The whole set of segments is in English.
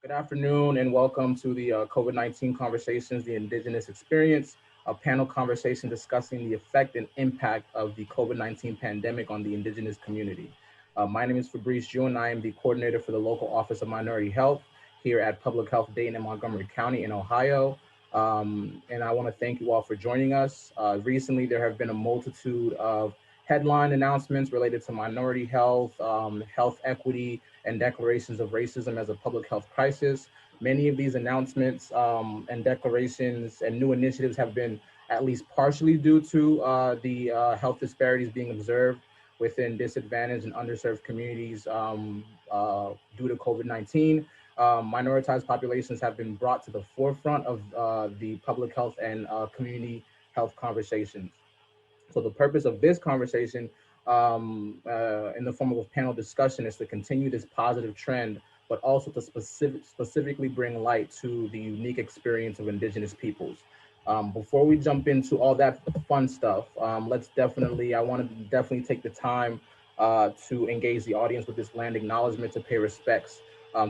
Good afternoon and welcome to the COVID-19 Conversations, the Indigenous Experience, a panel conversation discussing the effect and impact of the COVID-19 pandemic on the Indigenous community. My name is Fabrice June. I am the coordinator for the local Office of Minority Health here at Public Health Dayton and Montgomery County in Ohio. And I want to thank you all for joining us. Recently, there have been a multitude of headline announcements related to minority health, health equity, and declarations of racism as a public health crisis. Many of these announcements and declarations and new initiatives have been at least partially due to the health disparities being observed within disadvantaged and underserved communities due to COVID-19. Minoritized populations have been brought to the forefront of the public health and community health conversations. So the purpose of this conversation in the form of a panel discussion is to continue this positive trend, but also to specifically bring light to the unique experience of Indigenous peoples. Before we jump into all that fun stuff, I want to definitely take the time to engage the audience with this land acknowledgement to pay respects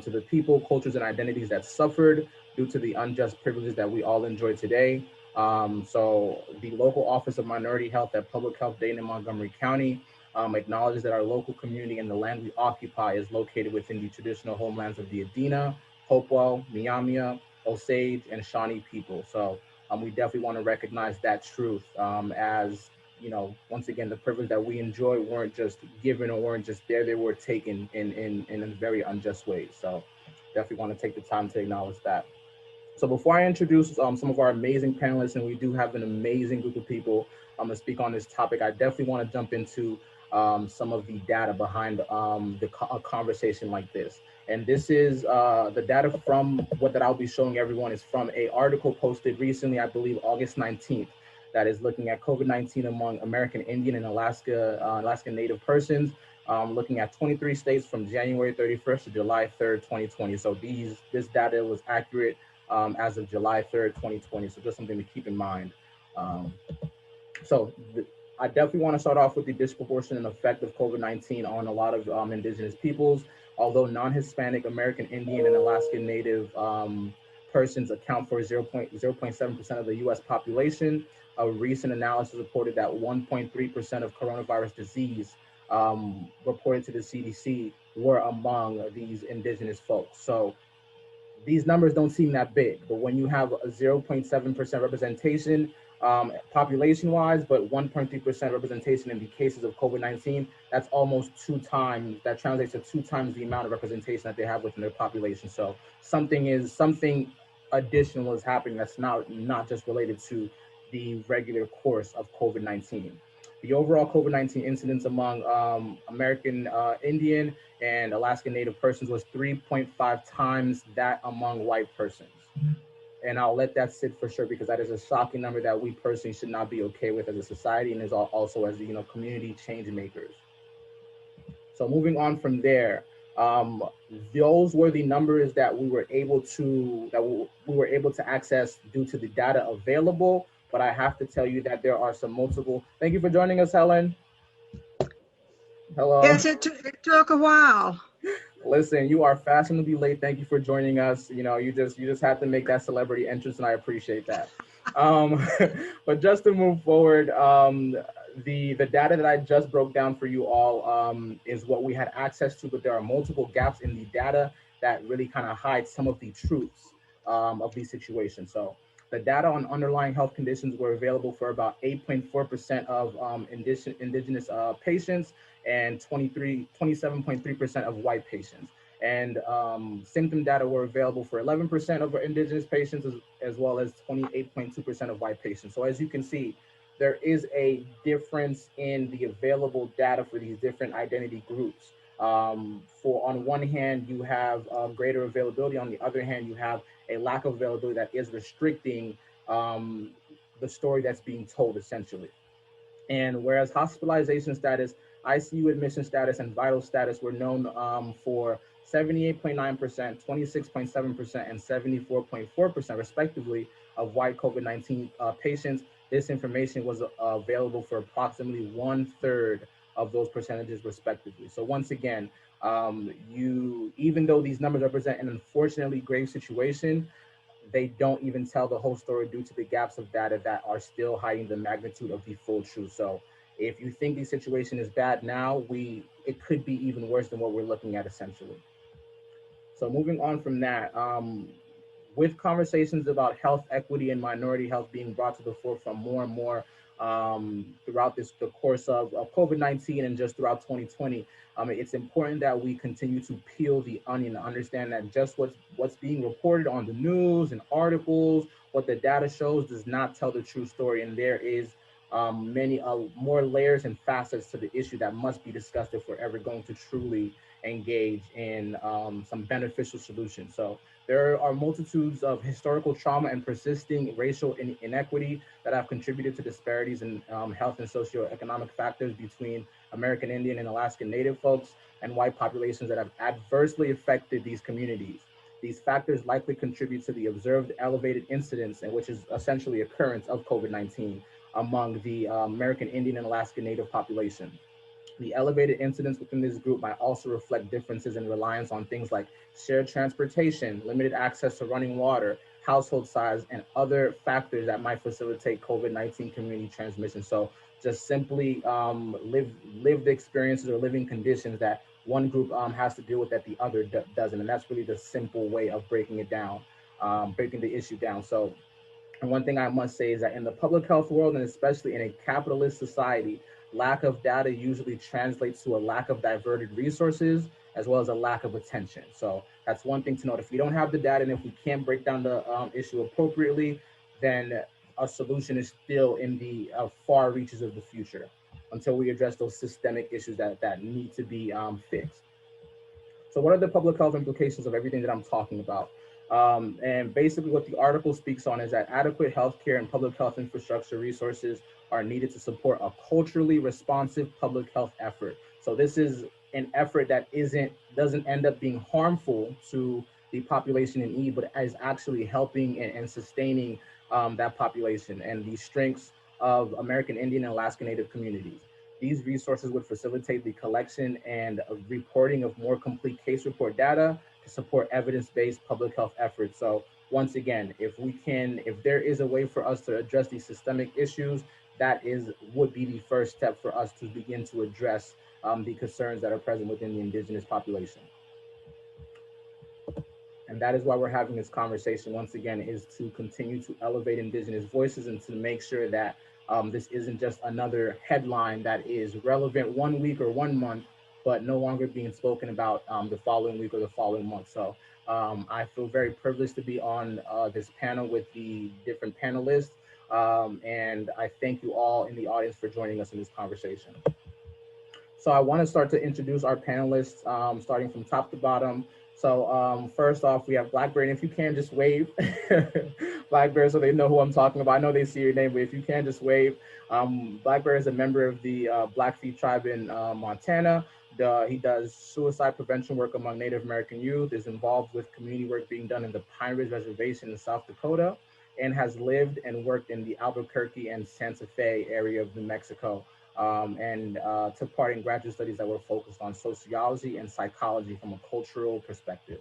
to the people, cultures, and identities that suffered due to the unjust privileges that we all enjoy today. So the local Office of Minority Health at Public Health Dayton and Montgomery County acknowledges that our local community and the land we occupy is located within the traditional homelands of the Adena, Hopewell, Miamia, Osage, and Shawnee people. So we definitely want to recognize that truth as, you know, once again, the privilege that we enjoy weren't just given or weren't just there, they were taken in a very unjust way. So definitely want to take the time to acknowledge that. So before I introduce some of our amazing panelists, and we do have an amazing group of people to speak on this topic, I definitely want to jump into some of the data behind a conversation like this. And this is the data from what that I'll be showing everyone is from an article posted recently, I believe August 19th, that is looking at COVID-19 among American Indian and Alaska Native persons, looking at 23 states from January 31st to July 3rd, 2020. So this data was accurate as of July 3rd, 2020. So just something to keep in mind. I definitely want to start off with the disproportionate effect of COVID-19 on a lot of Indigenous peoples. Although non-Hispanic American Indian and Alaska Native persons account for 0.7% of the US population, a recent analysis reported that 1.3% of coronavirus disease reported to the CDC were among these Indigenous folks. So these numbers don't seem that big, but when you have a 0.7% representation population-wise, but 1.3% representation in the cases of COVID-19, that's almost that translates to 2 times the amount of representation that they have within their population. So something additional is happening that's not just related to the regular course of COVID-19. The overall COVID-19 incidence among American Indian and Alaska Native persons was 3.5 times that among white persons. And I'll let that sit for sure, because that is a shocking number that we personally should not be okay with as a society, and as also as community change makers. So moving on from there, those were the numbers that we were able to access due to the data available. But I have to tell you that there are some multiple. Thank you for joining us, Helen. Hello. Yes, it took a while. Listen, you are fashionably late. Thank you for joining us. You just have to make that celebrity entrance, and I appreciate that. But just to move forward, the data that I just broke down for you all is what we had access to, but there are multiple gaps in the data that really kind of hide some of the truths of these situations. So the data on underlying health conditions were available for about 8.4% of indigenous patients and 27.3% of white patients. And symptom data were available for 11% of indigenous patients as well as 28.2% of white patients. So as you can see, there is a difference in the available data for these different identity groups. For on one hand, you have greater availability. On the other hand, you have a lack of availability that is restricting the story that's being told, essentially. And whereas hospitalization status, ICU admission status, and vital status were known for 78.9%, 26.7%, and 74.4% respectively of white COVID-19 patients, this information was available for approximately 1/3 of those percentages respectively. So once again, Even though these numbers represent an unfortunately grave situation, they don't even tell the whole story due to the gaps of data that are still hiding the magnitude of the full truth. So if you think the situation is bad now, it could be even worse than what we're looking at essentially. So moving on from that, with conversations about health equity and minority health being brought to the forefront more and more throughout the course of COVID-19 and just throughout 2020, it's important that we continue to peel the onion and understand that just what's being reported on the news and articles, what the data shows, does not tell the true story, and there is many more layers and facets to the issue that must be discussed if we're ever going to truly engage in some beneficial solutions. So there are multitudes of historical trauma and persisting racial inequity that have contributed to disparities in health and socioeconomic factors between American Indian and Alaskan Native folks and white populations that have adversely affected these communities. These factors likely contribute to the observed elevated incidence, and which is essentially occurrence of COVID-19 among the American Indian and Alaskan Native population. The elevated incidence within this group might also reflect differences in reliance on things like shared transportation, limited access to running water, household size, and other factors that might facilitate COVID-19 community transmission. So just simply lived experiences or living conditions that one group has to deal with that the other doesn't. And that's really the simple way of breaking it down, breaking the issue down. So and one thing I must say is that in the public health world, and especially in a capitalist society, lack of data usually translates to a lack of diverted resources as well as a lack of attention. So that's one thing to note. If we don't have the data and if we can't break down the issue appropriately, then a solution is still in the far reaches of the future until we address those systemic issues that need to be fixed. So what are the public health implications of everything that I'm talking about? And basically what the article speaks on is that adequate healthcare and public health infrastructure resources are needed to support a culturally responsive public health effort. So this is an effort that doesn't end up being harmful to the population in need, but is actually helping and sustaining that population and the strengths of American Indian and Alaska Native communities. These resources would facilitate the collection and reporting of more complete case report data to support evidence-based public health efforts. So once again, if there is a way for us to address these systemic issues, would be the first step for us to begin to address the concerns that are present within the indigenous population. And that is why we're having this conversation once again, is to continue to elevate indigenous voices and to make sure that this isn't just another headline that is relevant 1 week or 1 month, but no longer being spoken about the following week or the following month. So I feel very privileged to be on this panel with the different panelists. And I thank you all in the audience for joining us in this conversation. So I want to start to introduce our panelists, starting from top to bottom. So first off, we have Blackberry, and if you can just wave, Blackberry, so they know who I'm talking about. I know they see your name, but if you can just wave. Blackberry is a member of the Blackfeet tribe in Montana. He does suicide prevention work among Native American youth, is involved with community work being done in the Pine Ridge Reservation in South Dakota, and has lived and worked in the Albuquerque and Santa Fe area of New Mexico. And took part in graduate studies that were focused on sociology and psychology from a cultural perspective.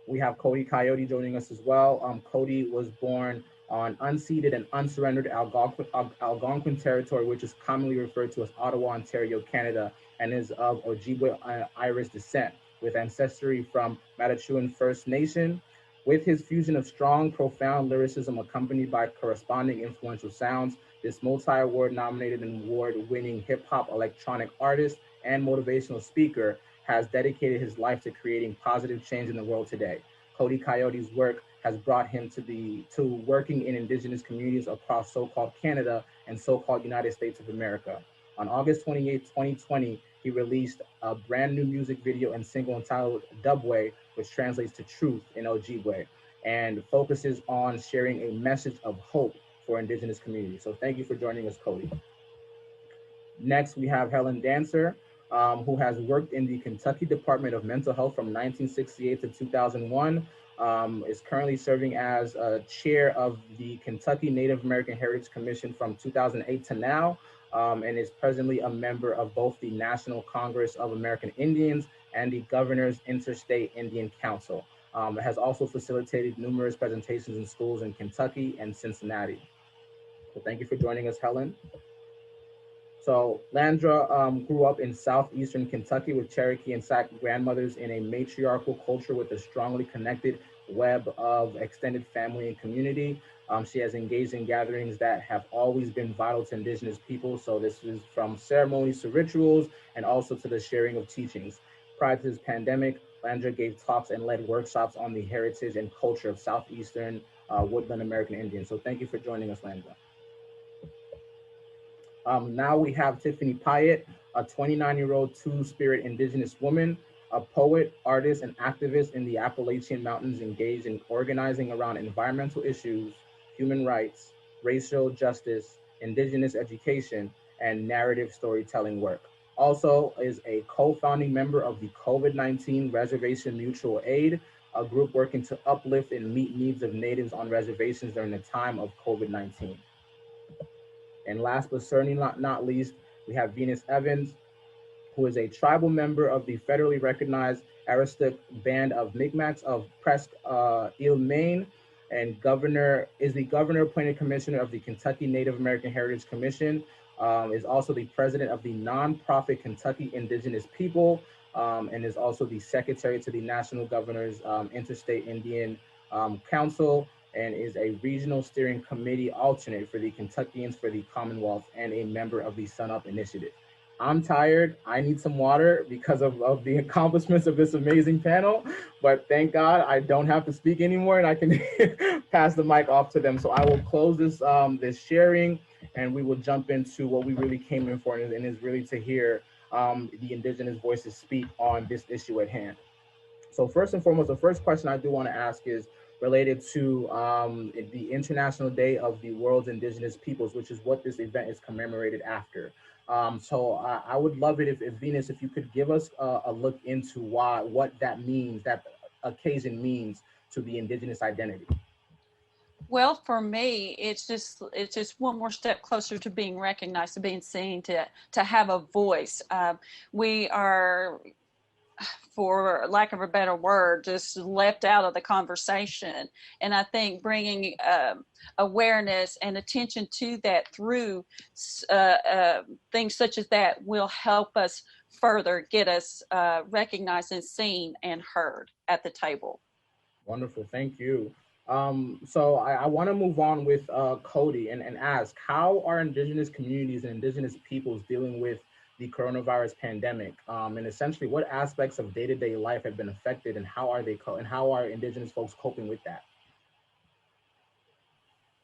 We have Cody Coyote joining us as well. Cody was born on unceded and unsurrendered Algonquin territory, which is commonly referred to as Ottawa, Ontario, Canada, and is of Ojibwe Irish descent, with ancestry from Matachuan First Nation. With his fusion of strong, profound lyricism accompanied by corresponding influential sounds, this multi-award nominated and award-winning hip-hop electronic artist and motivational speaker has dedicated his life to creating positive change in the world today. Cody Coyote's work has brought him to working in indigenous communities across so-called Canada and so-called United States of America. On August 28, 2020, he released a brand new music video and single entitled Dubway, which translates to truth in Ojibwe, and focuses on sharing a message of hope for indigenous communities. So thank you for joining us, Cody. Next, we have Helen Dancer, who has worked in the Kentucky Department of Mental Health from 1968 to 2001, is currently serving as chair of the Kentucky Native American Heritage Commission from 2008 to now, and is presently a member of both the National Congress of American Indians and the Governor's Interstate Indian Council. It has also facilitated numerous presentations in schools in Kentucky and Cincinnati. So thank you for joining us, Helen. So Landra grew up in southeastern Kentucky with Cherokee and Sac grandmothers in a matriarchal culture with a strongly connected web of extended family and community. She has engaged in gatherings that have always been vital to Indigenous people. So this is from ceremonies to rituals and also to the sharing of teachings. Prior to this pandemic, Landra gave talks and led workshops on the heritage and culture of southeastern woodland American Indians. So thank you for joining us, Landra. Now we have Tiffany Pyatt, a 29-year-old Two-Spirit Indigenous woman, a poet, artist, and activist in the Appalachian Mountains engaged in organizing around environmental issues, human rights, racial justice, Indigenous education, and narrative storytelling work. Also is a co-founding member of the COVID-19 Reservation Mutual Aid, a group working to uplift and meet needs of natives on reservations during the time of COVID-19. And last but certainly not least, we have Venus Evans, who is a tribal member of the federally recognized Aroostook Band of Mi'kmaq of Presque Isle, Maine, and is the governor appointed commissioner of the Kentucky Native American Heritage Commission, is also the president of the nonprofit Kentucky Indigenous People, and is also the secretary to the National Governor's Interstate Indian Council, and is a regional steering committee alternate for the Kentuckians for the Commonwealth and a member of the Sun Up Initiative. I'm tired. I need some water because of the accomplishments of this amazing panel, but thank God I don't have to speak anymore and I can pass the mic off to them. So I will close this, this sharing, and we will jump into what we really came in for, and is really to hear the Indigenous voices speak on this issue at hand. So first and foremost, the first question I do want to ask is related to the International Day of the World's Indigenous Peoples, which is what this event is commemorated after. So I would love it if Venus, if you could give us a look into what that means, that occasion means to the Indigenous identity. Well, for me, it's just one more step closer to being recognized, to being seen, to have a voice. We are, for lack of a better word, just left out of the conversation. And I think bringing awareness and attention to that through things such as that will help us further get us recognized and seen and heard at the table. Wonderful, thank you. So I want to move on with Cody and ask, how are Indigenous communities and Indigenous peoples dealing with the coronavirus pandemic, and essentially what aspects of day-to-day life have been affected, and how are Indigenous folks coping with that?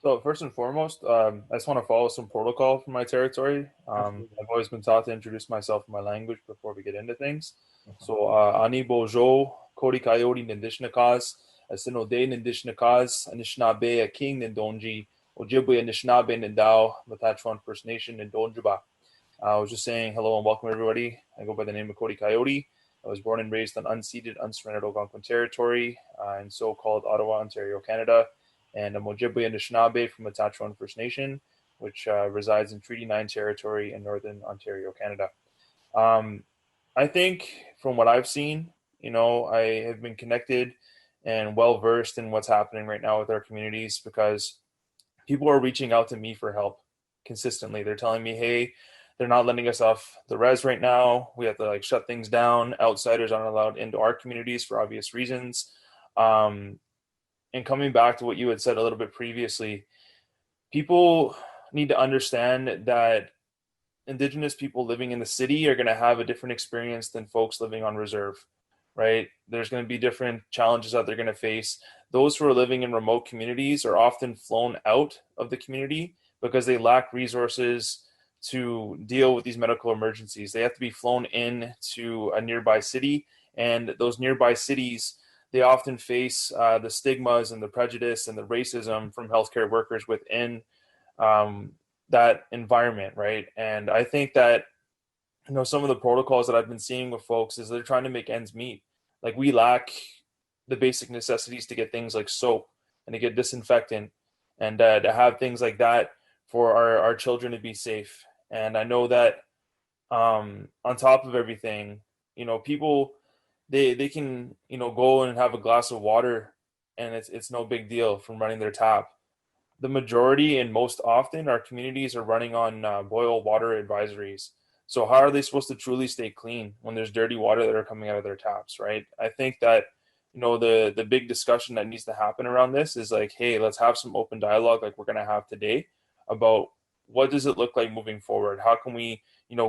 So first and foremost, I just want to follow some protocol from my territory. I've always been taught to introduce myself in my language before we get into things. So Ani Bojo, Cody Coyote, Nindishnakas, Asino Day Nindishnakas, Anishinaabe, a King Nindonji, Ojibwe, Anishinaabe, Nindao, Matachuan First Nation, Nindonjuba. I was just saying hello and welcome everybody. I go by the name of Cody Coyote. I was born and raised on unceded, unsurrendered Algonquin territory in so-called Ottawa, Ontario, Canada. And I'm Ojibwe and Anishinaabe from Matachuan First Nation, which resides in Treaty 9 territory in Northern Ontario, Canada. I think from what I've seen, I have been connected and well-versed in what's happening right now with our communities because people are reaching out to me for help consistently. They're telling me, hey, they're not letting us off the res right now. We have to shut things down. Outsiders aren't allowed into our communities for obvious reasons. And coming back to what you had said a little bit previously, people need to understand that Indigenous people living in the city are going to have a different experience than folks living on reserve, right? There's going to be different challenges that they're going to face. Those who are living in remote communities are often flown out of the community because they lack resources to deal with these medical emergencies. They have to be flown in to a nearby city, and those nearby cities, they often face the stigmas and the prejudice and the racism from healthcare workers within that environment, right? And I think that, some of the protocols that I've been seeing with folks is they're trying to make ends meet. We lack the basic necessities to get things like soap and to get disinfectant and to have things like that for our children to be safe. And I know that on top of everything, people they can go and have a glass of water, and it's no big deal from running their tap. The majority and most often our communities are running on boil water advisories. So how are they supposed to truly stay clean when there's dirty water that are coming out of their taps, right? I think that the big discussion that needs to happen around this is like, hey, let's have some open dialogue like we're going to have today about what does it look like moving forward. How can we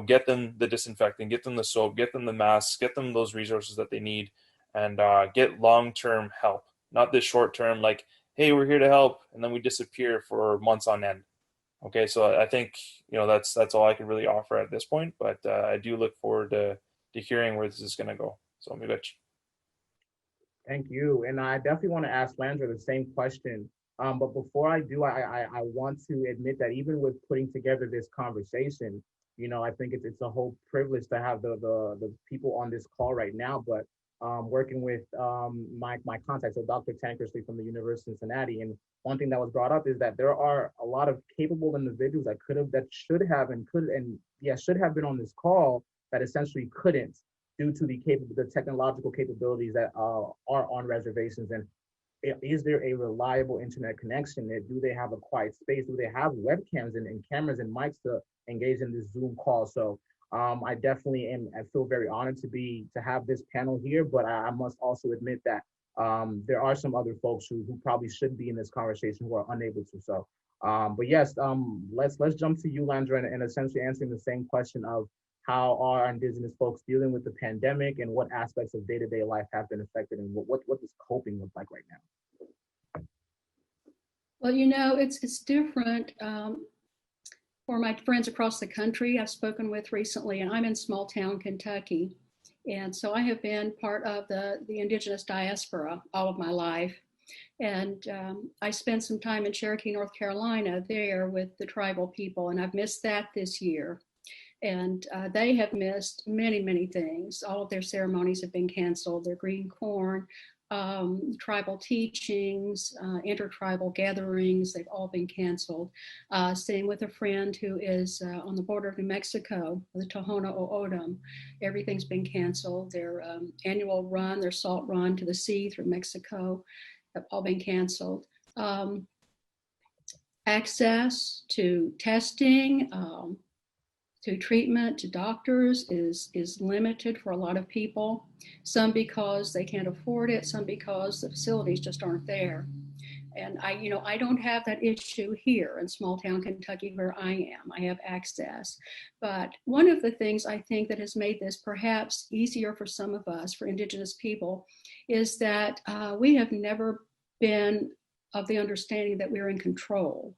get them the disinfectant, get them the soap, get them the masks, get them those resources that they need, and get long-term help, not this short-term like, hey, we're here to help, and then we disappear for months on end. Okay, so I think that's all I can really offer at this point, but I do look forward to hearing where this is going to go. So mi bitch. Thank you. And I definitely want to ask Landra the same question. But before I do, I want to admit that even with putting together this conversation, I think it's a whole privilege to have the people on this call right now. But working with my contacts, so Dr. Tankersley from the University of Cincinnati, and one thing that was brought up is that there are a lot of capable individuals that should have been on this call that essentially couldn't, due to the technological capabilities that are on reservations. And is there a reliable internet connection? Do they have a quiet space? Do they have webcams and cameras and mics to engage in this Zoom call? So I definitely I feel very honored to have this panel here, but I must also admit that there are some other folks who probably should be in this conversation who are unable to. So, but yes, let's jump to you, Landra, and essentially answering the same question of how are Indigenous folks dealing with the pandemic, and what aspects of day-to-day life have been affected, and what does coping look like right now? Well, it's different for my friends across the country I've spoken with recently, and I'm in small town Kentucky. And so I have been part of the Indigenous diaspora all of my life. And I spent some time in Cherokee, North Carolina there with the tribal people, and I've missed that this year. And they have missed many, many things. All of their ceremonies have been canceled. Their green corn, tribal teachings, intertribal gatherings, they've all been canceled. Staying with a friend who is on the border of New Mexico, the Tohono O'odham, everything's been canceled. Their annual run, their salt run to the sea through Mexico, have all been canceled. Access to testing, to treatment, to doctors is limited for a lot of people. Some because they can't afford it, some because the facilities just aren't there. And I don't have that issue here in small town Kentucky where I am. I have access. But one of the things I think that has made this perhaps easier for some of us, for Indigenous people, is that we have never been of the understanding that we're in control.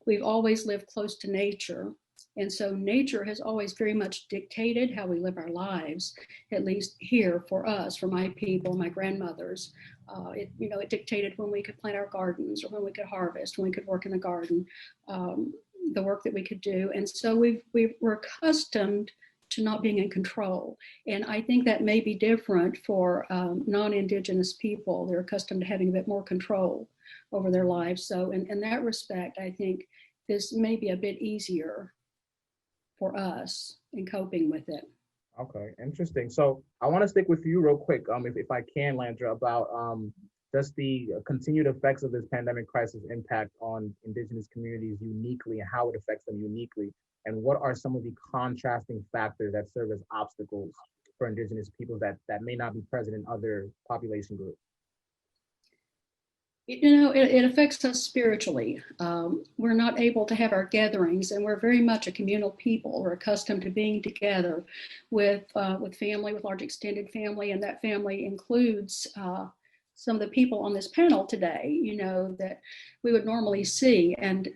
We've always lived close to nature. And so nature has always very much dictated how we live our lives, at least here for us, for my people, my grandmothers. It dictated when we could plant our gardens, or when we could harvest, when we could work in the garden, the work that we could do. And so we're accustomed to not being in control. And I think that may be different for non-Indigenous people. They're accustomed to having a bit more control over their lives. So in that respect, I think this may be a bit easier for us in coping with it. Okay, interesting. So I want to stick with you real quick, if I can, Landra, about just the continued effects of this pandemic crisis impact on Indigenous communities uniquely, and how it affects them uniquely, and what are some of the contrasting factors that serve as obstacles for Indigenous people that may not be present in other population groups? It affects us spiritually. We're not able to have our gatherings, and we're very much a communal people. We're accustomed to being together with family, with large extended family, and that family includes some of the people on this panel today, that we would normally see, and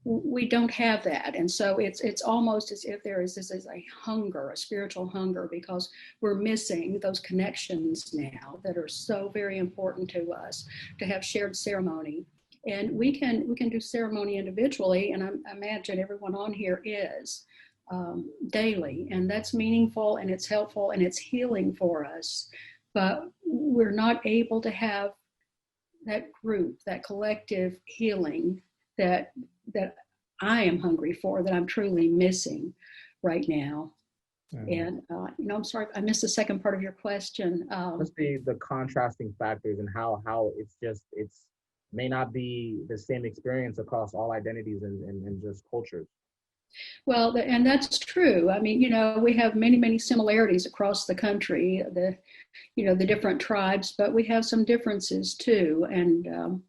we don't have that. And so it's almost as if there is a hunger, a spiritual hunger, because we're missing those connections now that are so very important to us, to have shared ceremony. And we can do ceremony individually, and I imagine everyone on here is daily, and that's meaningful, and it's helpful, and it's healing for us. But we're not able to have that group, that collective healing that I am hungry for, that I'm truly missing right now. Mhm. And, I'm sorry, I missed the second part of your question. Just the contrasting factors and how it's may not be the same experience across all identities and just cultures. Well, and that's true. I mean, we have many, many similarities across the country, the different tribes, but we have some differences too. And,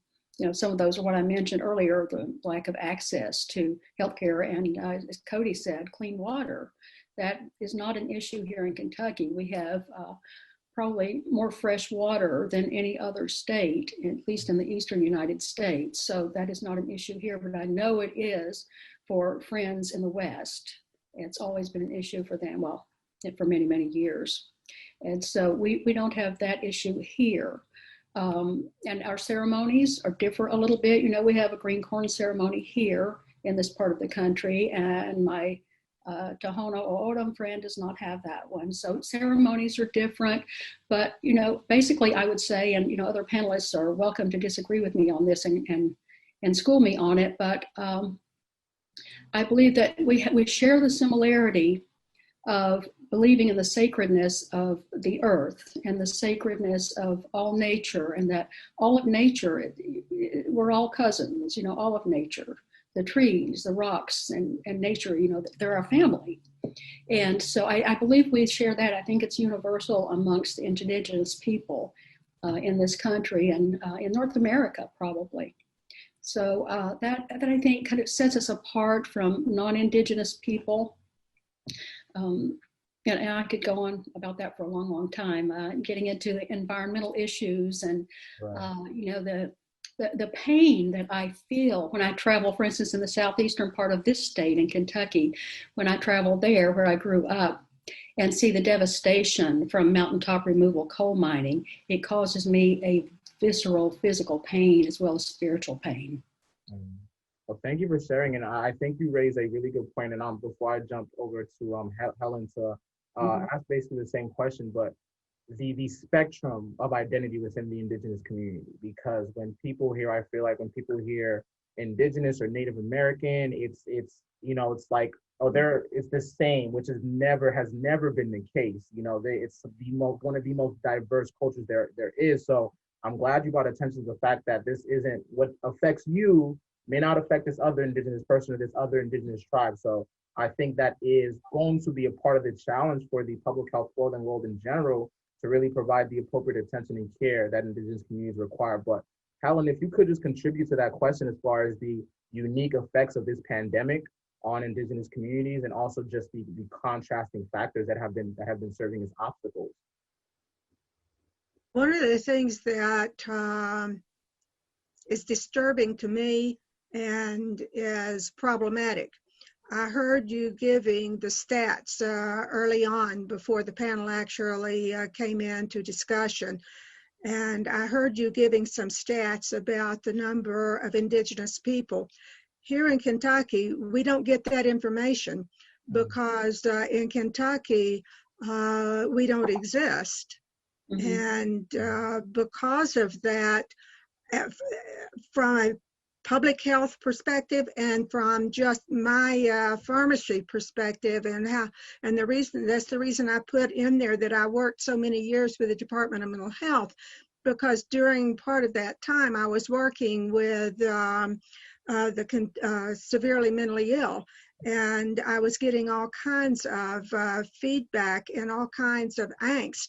some of those are what I mentioned earlier, the lack of access to healthcare and, as Cody said, clean water. That is not an issue here in Kentucky. We have probably more fresh water than any other state, at least in the eastern United States. So that is not an issue here, but I know it is for friends in the West. It's always been an issue for them, well, for many, many years. And so we don't have that issue here. And our ceremonies are different a little bit. We have a green corn ceremony here in this part of the country, and my Tohono O'odham friend does not have that one. So ceremonies are different, but basically I would say, and other panelists are welcome to disagree with me on this and school me on it, but I believe that we share the similarity of believing in the sacredness of the earth and the sacredness of all nature, and that all of nature, we're all cousins, all of nature, the trees, the rocks, and nature, they're our family. And so I believe we share that. I think it's universal amongst the indigenous people in this country and in North America, probably. So that I think kind of sets us apart from non-indigenous people. And I could go on about that for a long, long time, getting into the environmental issues and, right. The pain that I feel when I travel, for instance, in the southeastern part of this state in Kentucky, when I travel there where I grew up and see the devastation from mountaintop removal coal mining, it causes me a visceral physical pain as well as spiritual pain. Well, thank you for sharing, and I think you raised a really good point. And before I jump over to Helen to ask basically the same question, but the spectrum of identity within the Indigenous community, because when people hear, I feel like when people hear Indigenous or Native American, it's like, oh, it's the same, which has never been the case. It's one of the most diverse cultures there is. So I'm glad you brought attention to the fact that this isn't what affects you may not affect this other Indigenous person or this other Indigenous tribe. So I think that is going to be a part of the challenge for the public health world and world in general, to really provide the appropriate attention and care that Indigenous communities require. But Helen, if you could just contribute to that question as far as the unique effects of this pandemic on Indigenous communities, and also just the contrasting factors that have been serving as obstacles. One of the things that is disturbing to me and is problematic, I heard you giving the stats early on before the panel actually came into discussion. And I heard you giving some stats about the number of Indigenous people. Here in Kentucky, we don't get that information because in Kentucky, we don't exist. And because of that, from a public health perspective and from just my pharmacy perspective, and that's the reason I put in there that I worked so many years with the Department of Mental Health, because during part of that time I was working with the severely mentally ill, and I was getting all kinds of feedback and all kinds of angst,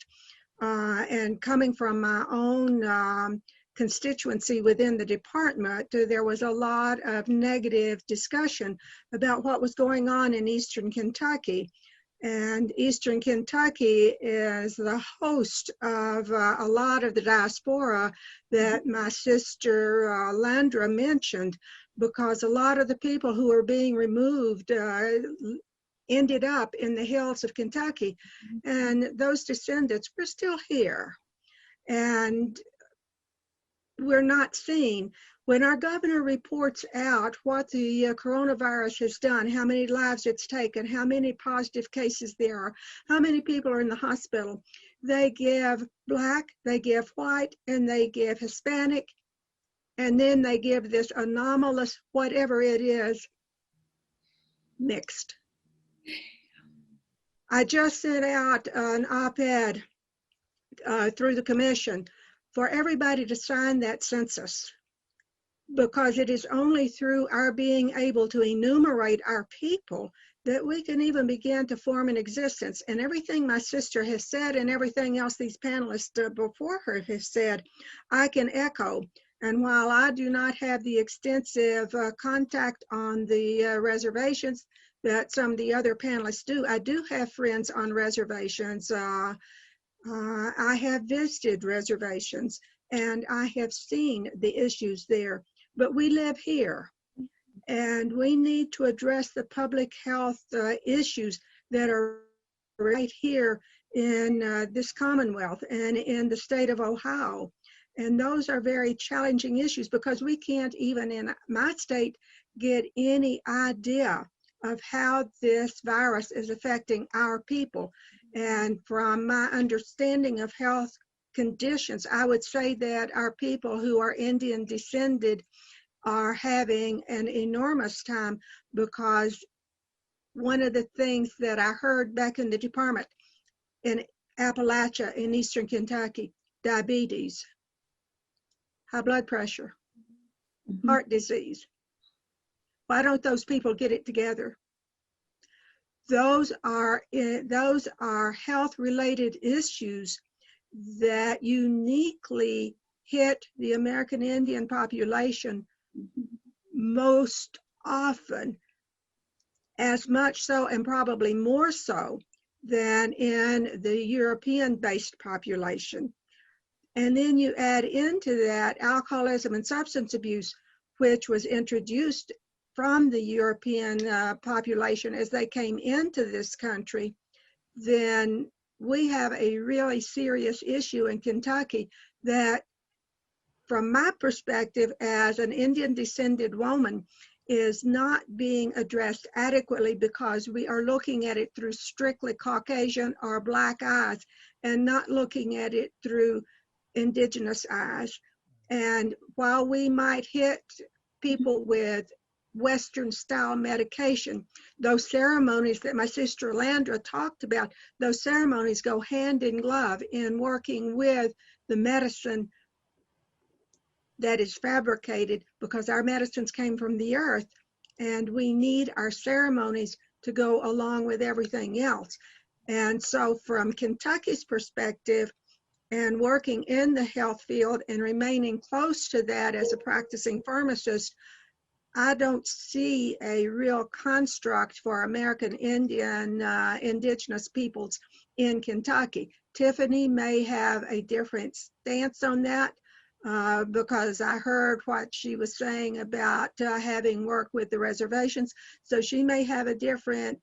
and coming from my own constituency within the department, there was a lot of negative discussion about what was going on in Eastern Kentucky. And Eastern Kentucky is the host of a lot of the diaspora that my sister Landra mentioned, because a lot of the people who are being removed ended up in the hills of Kentucky. And those descendants were still here. And we're not seen. When our governor reports out what the coronavirus has done, how many lives it's taken, how many positive cases there are, how many people are in the hospital, they give Black, they give white, and they give Hispanic, and then they give this anomalous, whatever it is, mixed. I just sent out an op-ed through the commission for everybody to sign that census, because it is only through our being able to enumerate our people that we can even begin to form an existence. And everything my sister has said and everything else these panelists before her have said, I can echo. And while I do not have the extensive contact on the reservations that some of the other panelists do, I do have friends on reservations. I have visited reservations and I have seen the issues there, but we live here. And we need to address the public health issues that are right here in this Commonwealth and in the state of Ohio. And those are very challenging issues, because we can't even in my state get any idea of how this virus is affecting our people. And from my understanding of health conditions, I would say that our people who are Indian descended are having an enormous time, because one of the things that I heard back in the department in Appalachia in Eastern Kentucky, diabetes, high blood pressure, heart disease. Why don't those people get it together? Those are health-related issues that uniquely hit the American Indian population most often, as much so and probably more so than in the European-based population. And then you add into that alcoholism and substance abuse, which was introduced from the European population as they came into this country, then we have a really serious issue in Kentucky that, from my perspective as an Indian descended woman, is not being addressed adequately, because we are looking at it through strictly Caucasian or Black eyes and not looking at it through Indigenous eyes. And while we might hit people with Western style medication, those ceremonies that my sister Landra talked about, those ceremonies go hand in glove in working with the medicine that is fabricated, because our medicines came from the earth, and we need our ceremonies to go along with everything else. And so from Kentucky's perspective, and working in the health field and remaining close to that as a practicing pharmacist, I don't see a real construct for American Indian indigenous peoples in Kentucky. Tiffany may have a different stance on that, because I heard what she was saying about having worked with the reservations. So she may have a different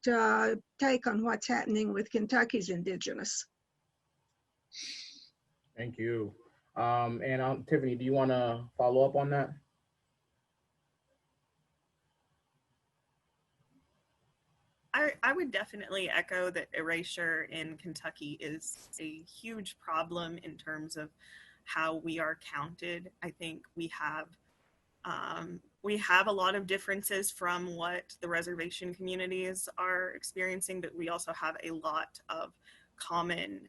take on what's happening with Kentucky's indigenous. Thank you. And Tiffany, do you want to follow up on that? I would definitely echo that erasure in Kentucky is a huge problem in terms of how we are counted. I think we have a lot of differences from what the reservation communities are experiencing, but we also have a lot of common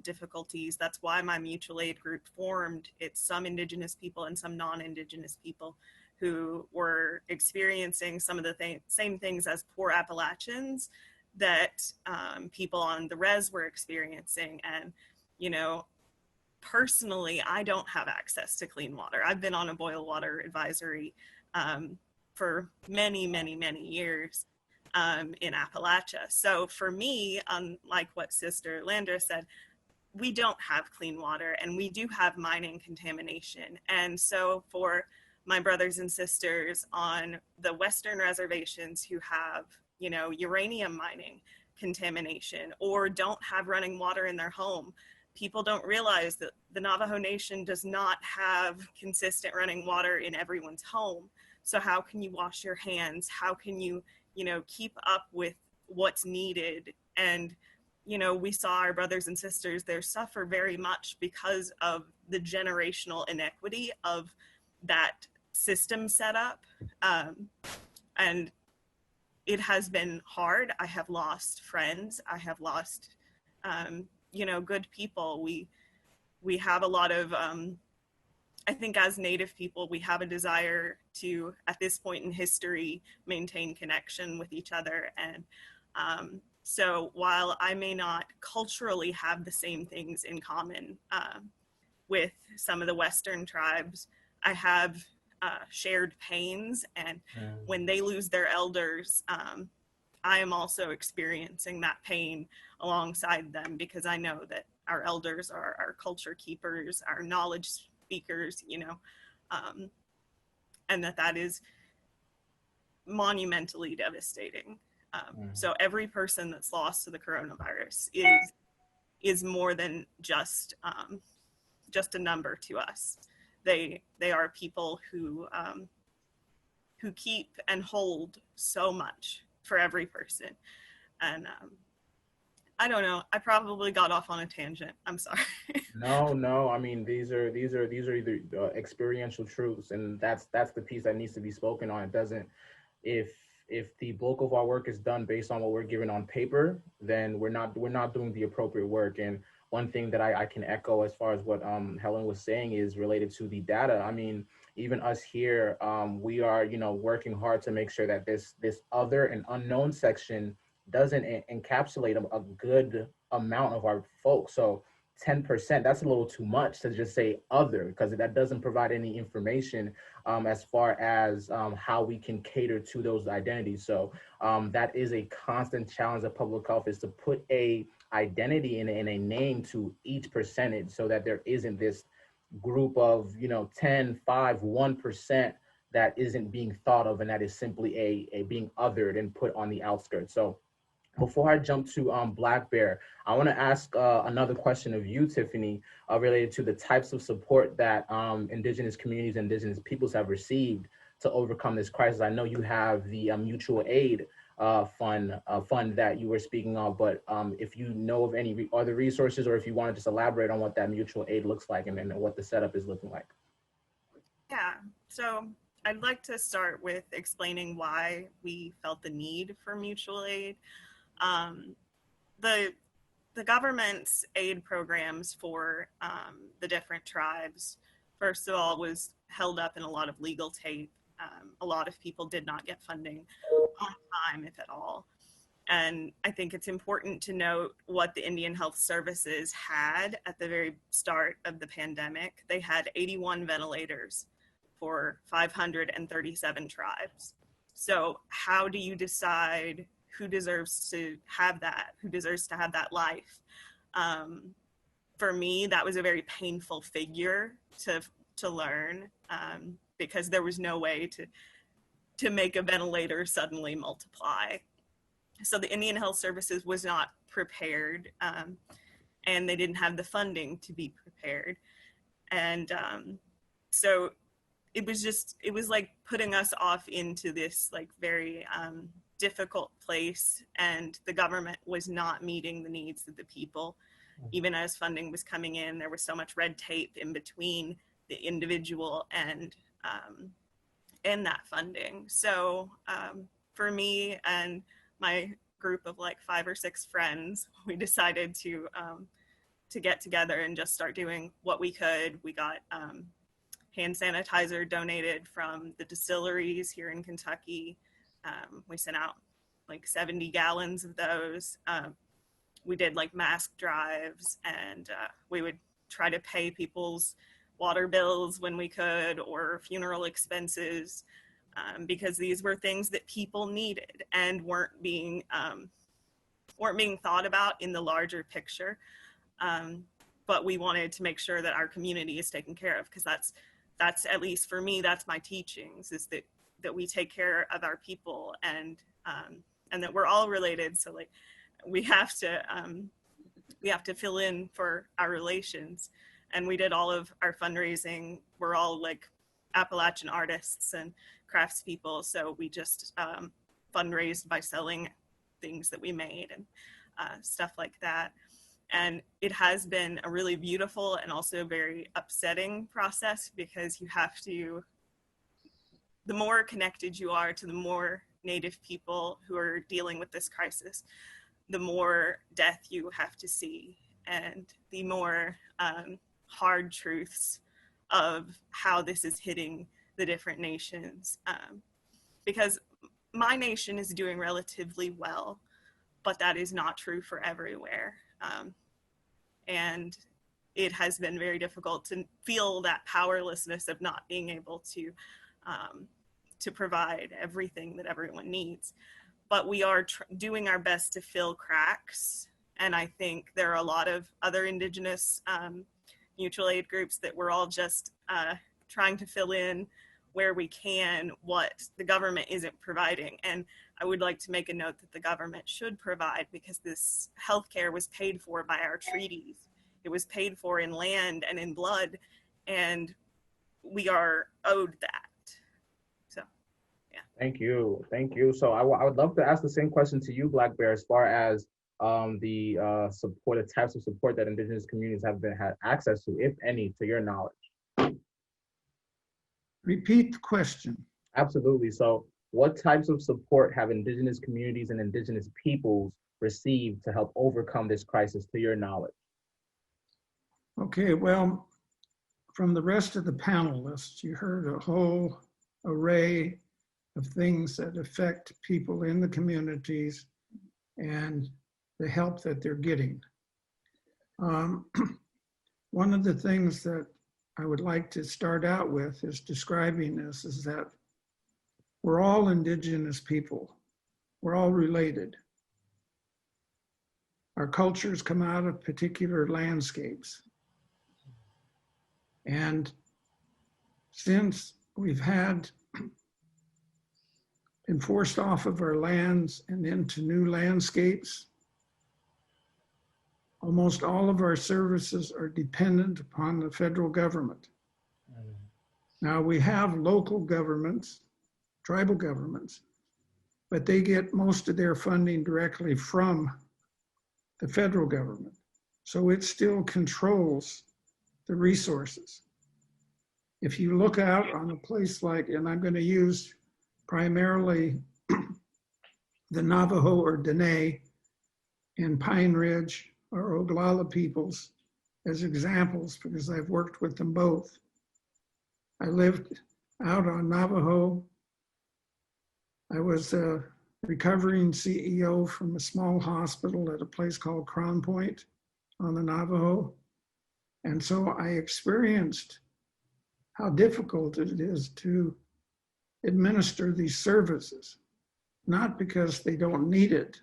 difficulties. That's why my mutual aid group formed. It's some Indigenous people and some non-Indigenous people who were experiencing some of the same things as poor Appalachians that people on the res were experiencing. And, you know, personally, I don't have access to clean water. I've been on a boil water advisory for many, many, many years in Appalachia. So for me, unlike what Sister Landra said, we don't have clean water, and we do have mining contamination. And so for my brothers and sisters on the Western reservations who have, you know, uranium mining contamination or don't have running water in their home, people don't realize that the Navajo Nation does not have consistent running water in everyone's home. So how can you wash your hands? How can you, you know, keep up with what's needed? And, you know, we saw our brothers and sisters there suffer very much because of the generational inequity of that system setup. And it has been hard. I have lost friends. I have lost, good people. We have a lot of, I think as Native people, we have a desire to, at this point in history, maintain connection with each other. And so while I may not culturally have the same things in common with some of the Western tribes, I have shared pains. And when they lose their elders, I am also experiencing that pain alongside them, because I know that our elders are our culture keepers, our knowledge speakers, and that is monumentally devastating. So every person that's lost to the coronavirus is more than just a number to us. They are people who keep and hold so much for every person. And I don't know, I probably got off on a tangent. I'm sorry. No. I mean, these are either experiential truths, and that's the piece that needs to be spoken on. It doesn't, if the bulk of our work is done based on what we're given on paper, then we're not doing the appropriate work. And one thing that I can echo as far as what Helen was saying is related to the data. I mean, even us here, we are working hard to make sure that this other and unknown section doesn't encapsulate a good amount of our folks. So 10%, that's a little too much to just say other, because that doesn't provide any information as far as how we can cater to those identities. So that is a constant challenge of public health, is to put a identity in a name to each percentage, so that there isn't this group of 10, 5, 1% that isn't being thought of, and that is simply a being othered and put on the outskirts. So before I jump to Black Bear, I want to ask another question of you, Tiffany, related to the types of support that Indigenous communities and Indigenous peoples have received to overcome this crisis. I know you have the mutual aid fund that you were speaking of, but if you know of any other resources, or if you want to just elaborate on what that mutual aid looks like and what the setup is looking like. Yeah, so I'd like to start with explaining why we felt the need for mutual aid. The government's aid programs for the different tribes, first of all, was held up in a lot of legal tape. A lot of people did not get funding on time, if at all. And I think it's important to note what the Indian Health Services had at the very start of the pandemic. They had 81 ventilators for 537 tribes. So how do you decide who deserves to have that, who deserves to have that life? For me, that was a very painful figure to learn, because there was no way to make a ventilator suddenly multiply. So the Indian Health Services was not prepared, and they didn't have the funding to be prepared. And so it was like putting us off into this like very difficult place, and the government was not meeting the needs of the people. Even as funding was coming in, there was so much red tape in between the individual and that funding. So for me and my group of like 5 or 6 friends, we decided to get together and just start doing what we could. We got hand sanitizer donated from the distilleries here in Kentucky. We sent out like 70 gallons of those. We did like mask drives, and we would try to pay people's water bills when we could, or funeral expenses, because these were things that people needed and weren't being thought about in the larger picture. But we wanted to make sure that our community is taken care of, because that's at least for me, that's my teachings, is that we take care of our people, and that we're all related. So like we have to fill in for our relations. And we did all of our fundraising. We're all like Appalachian artists and craftspeople, so we just fundraised by selling things that we made and stuff like that. And it has been a really beautiful and also very upsetting process, because you have to, the more connected you are to the more Native people who are dealing with this crisis, the more death you have to see, and the more hard truths of how this is hitting the different nations. Because my nation is doing relatively well, but that is not true for everywhere. And it has been very difficult to feel that powerlessness of not being able to provide everything that everyone needs. But we are doing our best to fill cracks. And I think there are a lot of other Indigenous mutual aid groups that we're all just trying to fill in where we can what the government isn't providing. And I would like to make a note that the government should provide, because this healthcare was paid for by our treaties. It was paid for in land and in blood, and we are owed that. So, yeah. Thank you. Thank you. So I would love to ask the same question to you, Black Bear, as far as the support, the types of support that Indigenous communities have had access to, if any, to your knowledge. Repeat the question. Absolutely. So what types of support have Indigenous communities and Indigenous peoples received to help overcome this crisis, to your knowledge? Okay, well, from the rest of the panelists, you heard a whole array of things that affect people in the communities and the help that they're getting. One of the things that I would like to start out with is describing this is that we're all Indigenous people. We're all related. Our cultures come out of particular landscapes. And since we've been forced off of our lands and into new landscapes, almost all of our services are dependent upon the federal government. Now we have local governments, tribal governments, but they get most of their funding directly from the federal government. So it still controls the resources. If you look out on a place like, and I'm going to use primarily the Navajo or Dene in Pine Ridge or Oglala peoples as examples, because I've worked with them both. I lived out on Navajo. I was a recovering CEO from a small hospital at a place called Crown Point on the Navajo. And so I experienced how difficult it is to administer these services, not because they don't need it,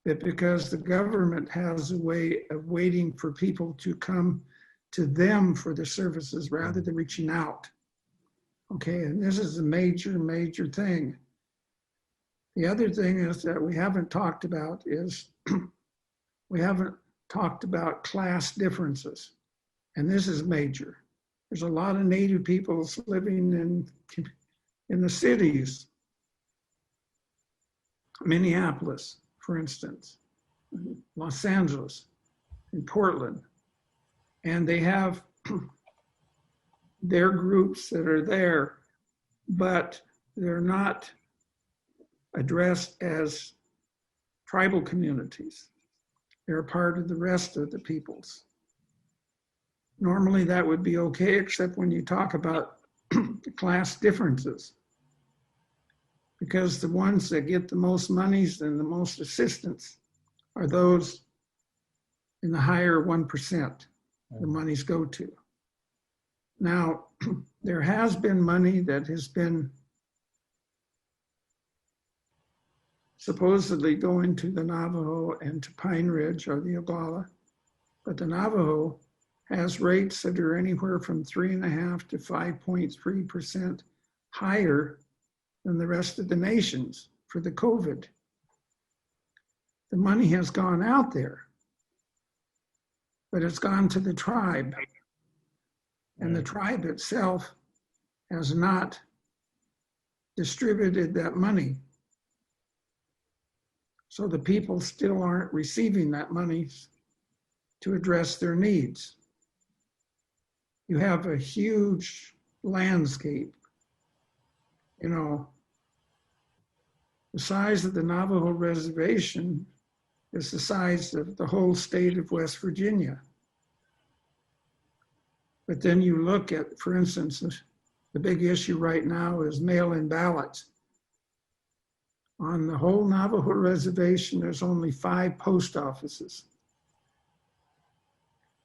but because the government has a way of waiting for people to come to them for the services rather than reaching out. Okay, and this is a major, major thing. The other thing is that we haven't talked about is we haven't talked about class differences, and this is major. There's a lot of Native peoples living in the cities, Minneapolis, for instance, Los Angeles, in Portland, and they have their groups that are there, but they're not addressed as tribal communities. They're a part of the rest of the peoples. Normally that would be okay, except when you talk about the class differences, because the ones that get the most monies and the most assistance are those in the higher 1% the monies go to. Now, there has been money that has been supposedly going to the Navajo and to Pine Ridge or the Oglala, but the Navajo has rates that are anywhere from 3.5% to 5.3% higher than the rest of the nations for the COVID. The money has gone out there, but it's gone to the tribe. And the tribe itself has not distributed that money. So the people still aren't receiving that money to address their needs. You have a huge landscape, The size of the Navajo reservation is the size of the whole state of West Virginia. But then you look at, for instance, the big issue right now is mail-in ballots. On the whole Navajo reservation, there's only 5 post offices.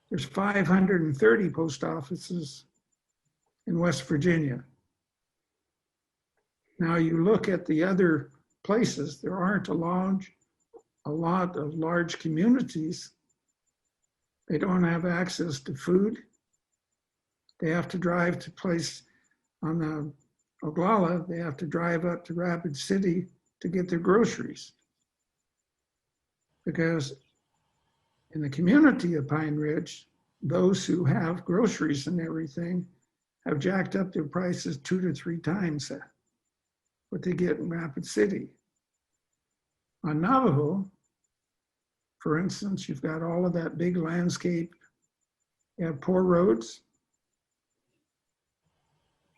There's 530 post offices in West Virginia. Now you look at the other places, there aren't a lot of large communities. They don't have access to food. They have to drive to place on the Oglala, they have to drive up to Rapid City to get their groceries. Because in the community of Pine Ridge, those who have groceries and everything have jacked up their prices 2 to 3 times what they get in Rapid City. On Navajo, for instance, you've got all of that big landscape. You have poor roads.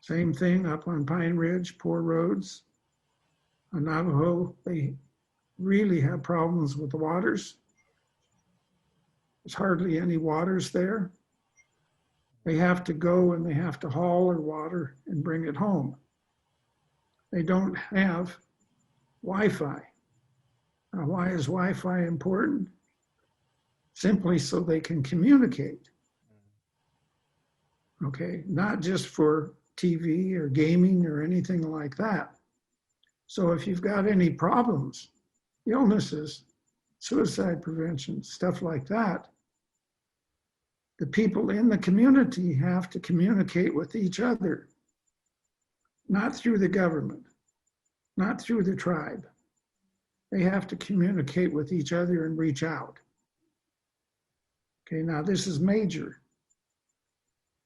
Same thing up on Pine Ridge, poor roads. On Navajo, they really have problems with the waters. There's hardly any waters there. They have to go and they have to haul their water and bring it home. They don't have Wi-Fi. Now, why is Wi-Fi important? Simply so they can communicate. Okay, not just for TV or gaming or anything like that. So if you've got any problems, illnesses, suicide prevention, stuff like that, the people in the community have to communicate with each other, not through the government, not through the tribe. They have to communicate with each other and reach out. Okay, now this is major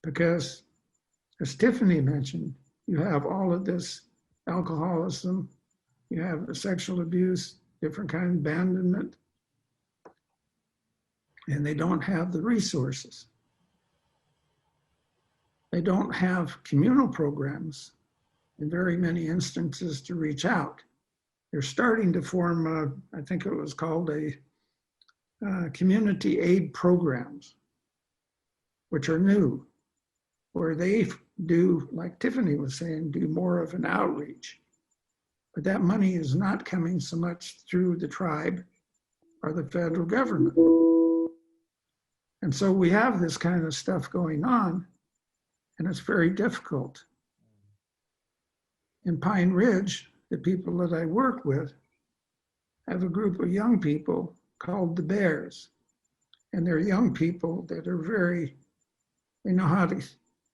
because, as Tiffany mentioned, you have all of this alcoholism, you have the sexual abuse, different kind of abandonment, and they don't have the resources. They don't have communal programs in very many instances to reach out. They're starting to form, I think it was called a community aid programs, which are new, where they do, like Tiffany was saying, do more of an outreach. But that money is not coming so much through the tribe or the federal government. And so we have this kind of stuff going on, and it's very difficult. In Pine Ridge, the people that I work with have a group of young people called the Bears. And they're young people that are they know how to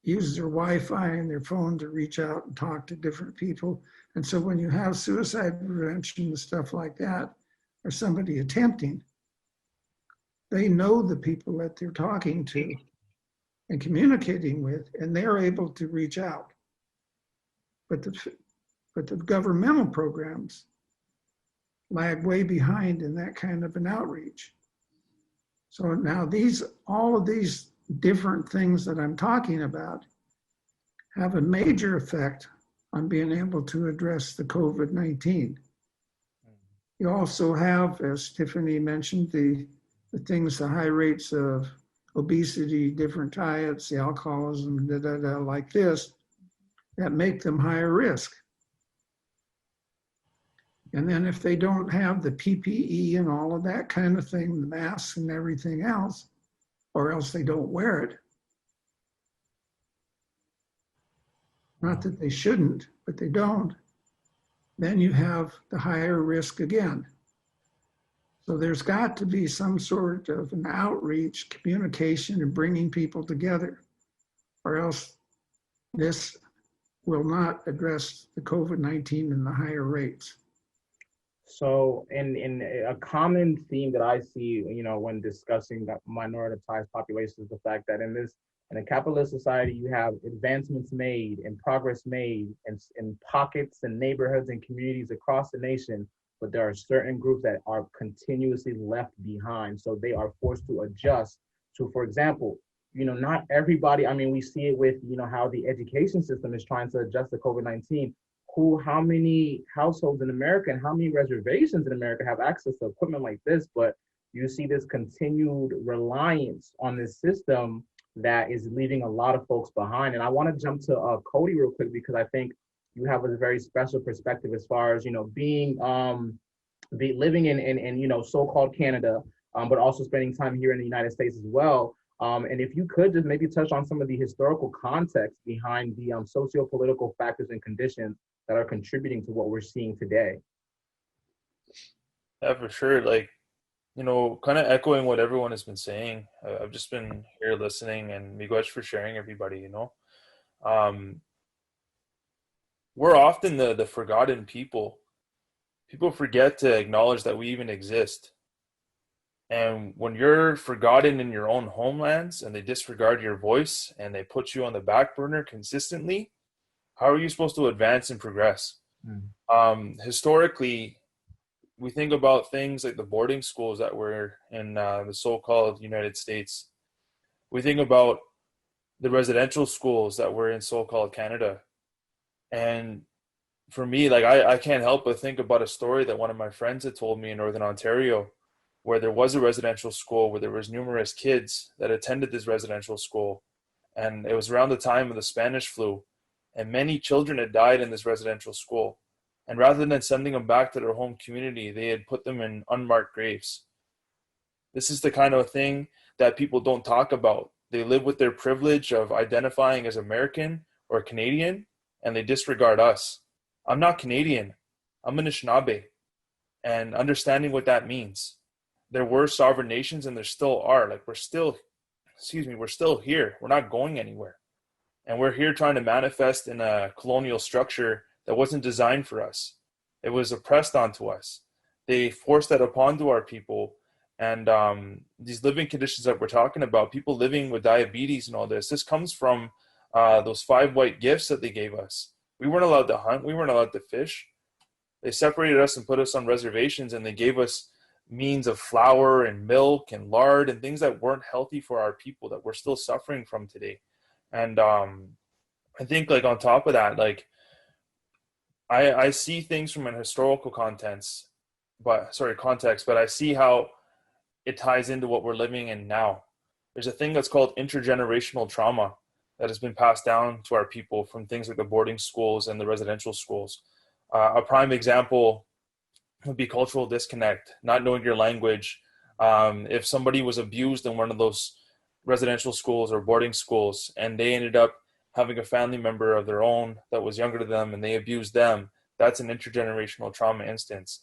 use their Wi-Fi and their phone to reach out and talk to different people. And so when you have suicide prevention and stuff like that, or somebody attempting, they know the people that they're talking to and communicating with, and they're able to reach out. But the governmental programs lag way behind in that kind of an outreach. So now all of these different things that I'm talking about have a major effect on being able to address the COVID-19. You also have, as Tiffany mentioned, the things, the high rates of obesity, different diets, the alcoholism, like this, that make them higher risk. And then if they don't have the PPE and all of that kind of thing, the masks and everything else, or else they don't wear it. Not that they shouldn't, but they don't. Then you have the higher risk again. So there's got to be some sort of an outreach, communication, and bringing people together, or else this will not address the COVID-19 and the higher rates. So in a common theme that I see, when discussing that minoritized population is the fact that in a capitalist society, you have advancements made and progress made in pockets and neighborhoods and communities across the nation, but there are certain groups that are continuously left behind. So they are forced to adjust to, for example, not everybody, we see it with, how the education system is trying to adjust to COVID-19. how many households in America and how many reservations in America have access to equipment like this, but you see this continued reliance on this system that is leaving a lot of folks behind. And I want to jump to Cody real quick, because I think you have a very special perspective as far as, being living in so-called Canada, but also spending time here in the United States as well. And if you could just maybe touch on some of the historical context behind the socio-political factors and conditions that are contributing to what we're seeing today. Yeah, for sure. Like, kind of echoing what everyone has been saying. I've just been here listening, and miigwech for sharing, everybody, We're often the forgotten people. People forget to acknowledge that we even exist. And when you're forgotten in your own homelands and they disregard your voice and they put you on the back burner consistently, how are you supposed to advance and progress? Historically, we think about things like the boarding schools that were in the so-called United States. We think about the residential schools that were in so-called Canada. And for me, like, I can't help but think about a story that one of my friends had told me in Northern Ontario, where there was a residential school where there was numerous kids that attended this residential school. And it was around the time of the Spanish flu. And many children had died in this residential school. And rather than sending them back to their home community, they had put them in unmarked graves. This is the kind of thing that people don't talk about. They live with their privilege of identifying as American or Canadian, and they disregard us. I'm not Canadian. I'm an Anishinaabe. And understanding what that means. There were sovereign nations, and there still are. Like, we're still here. We're not going anywhere. And we're here trying to manifest in a colonial structure that wasn't designed for us. It was oppressed onto us. They forced that upon to our people. And these living conditions that we're talking about, people living with diabetes and all this comes from those 5 white gifts that they gave us. We weren't allowed to hunt. We weren't allowed to fish. They separated us and put us on reservations, and they gave us means of flour and milk and lard and things that weren't healthy for our people, that we're still suffering from today. And I think, like, on top of that, like, I see things from an historical context, but I see how it ties into what we're living in now. There's a thing that's called intergenerational trauma that has been passed down to our people from things like the boarding schools and the residential schools. A prime example would be cultural disconnect, not knowing your language. If somebody was abused in one of those residential schools or boarding schools, and they ended up having a family member of their own that was younger to them and they abused them, that's an intergenerational trauma instance.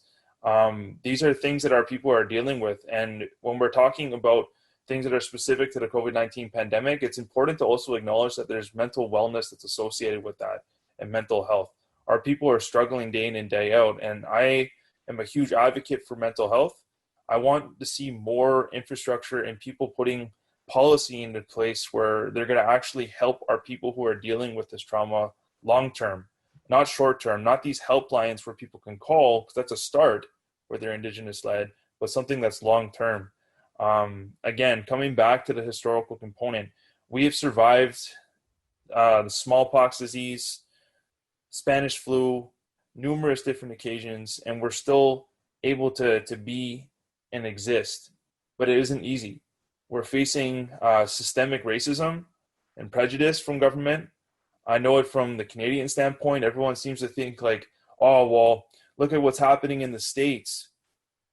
These are things that our people are dealing with. And when we're talking about things that are specific to the COVID-19 pandemic, it's important to also acknowledge that there's mental wellness that's associated with that and mental health. Our people are struggling day in and day out. And I am a huge advocate for mental health. I want to see more infrastructure and people putting policy into place where they're going to actually help our people who are dealing with this trauma long-term, not short-term, not these helplines where people can call, because that's a start where they're Indigenous-led, but something that's long-term. Again, coming back to the historical component, we have survived the smallpox disease, Spanish flu, numerous different occasions, and we're still able to be and exist, but it isn't easy. We're facing systemic racism and prejudice from government. I know it from the Canadian standpoint. Everyone seems to think like, oh, well, look at what's happening in the States.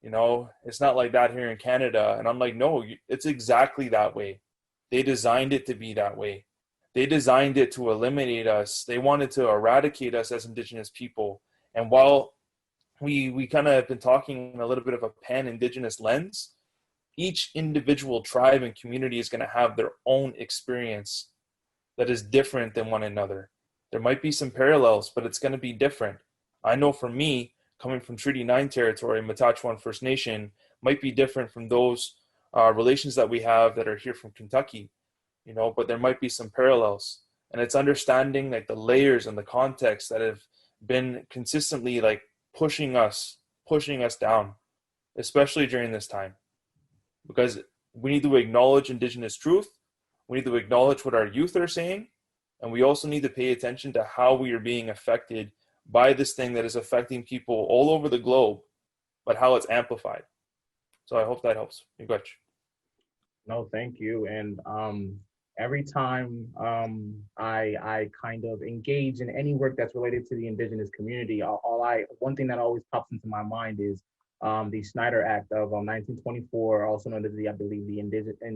It's not like that here in Canada. And I'm like, no, it's exactly that way. They designed it to be that way. They designed it to eliminate us. They wanted to eradicate us as Indigenous people. And while we kind of have been talking in a little bit of a pan-Indigenous lens, each individual tribe and community is going to have their own experience that is different than one another. There might be some parallels, but it's going to be different. I know for me, coming from Treaty 9 territory, Matachewan First Nation, might be different from those relations that we have that are here from Kentucky, but there might be some parallels. And it's understanding like the layers and the context that have been consistently like pushing us down, especially during this time. Because we need to acknowledge Indigenous truth. We need to acknowledge what our youth are saying. And we also need to pay attention to how we are being affected by this thing that is affecting people all over the globe, but how it's amplified. So I hope that helps. No, thank you. And every time I kind of engage in any work that's related to the Indigenous community, one thing that always pops into my mind is the Snyder Act of 1924, also known as I believe the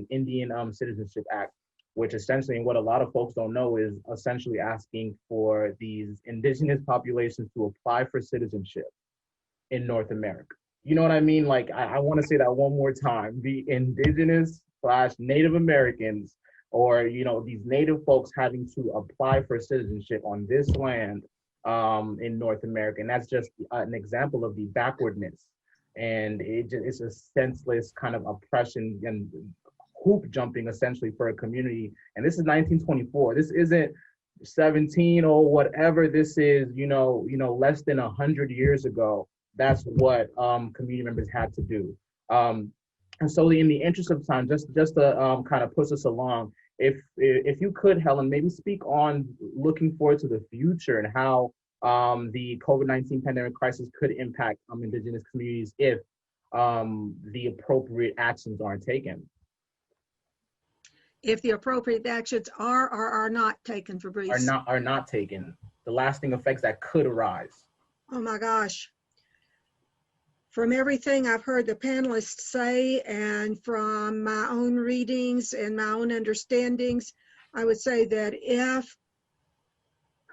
Indian Citizenship Act, which essentially, and what a lot of folks don't know, is essentially asking for these indigenous populations to apply for citizenship in North America. You know what I mean? Like, I want to say that one more time. The indigenous/Native Americans, or, these Native folks having to apply for citizenship on this land in North America. And that's just an example of the backwardness. And it's a senseless kind of oppression and hoop jumping essentially for a community. And this is 1924. This isn't 17 or whatever. This is, less than 100 years ago. That's what community members had to do. And so in the interest of time, just to kind of push us along, if you could, Helen, maybe speak on looking forward to the future and how the COVID-19 pandemic crisis could impact Indigenous communities if the appropriate actions aren't taken. If the appropriate actions are or are not taken, Fabrice. Are not taken. The lasting effects that could arise. Oh my gosh. From everything I've heard the panelists say and from my own readings and my own understandings, I would say that if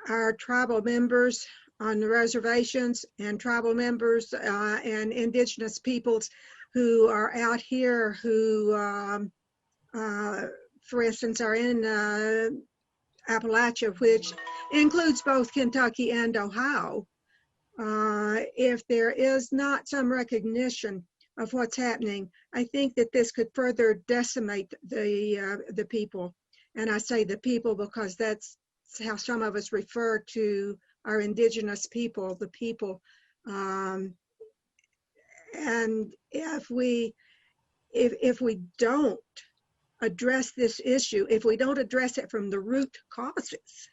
our tribal members on the reservations and tribal members and Indigenous peoples who are out here who, for instance, are in Appalachia, which includes both Kentucky and Ohio, if there is not some recognition of what's happening, I think that this could further decimate the people. And I say the people because that's how some of us refer to our Indigenous people, the people. And if we don't address this issue, if we don't address it from the root causes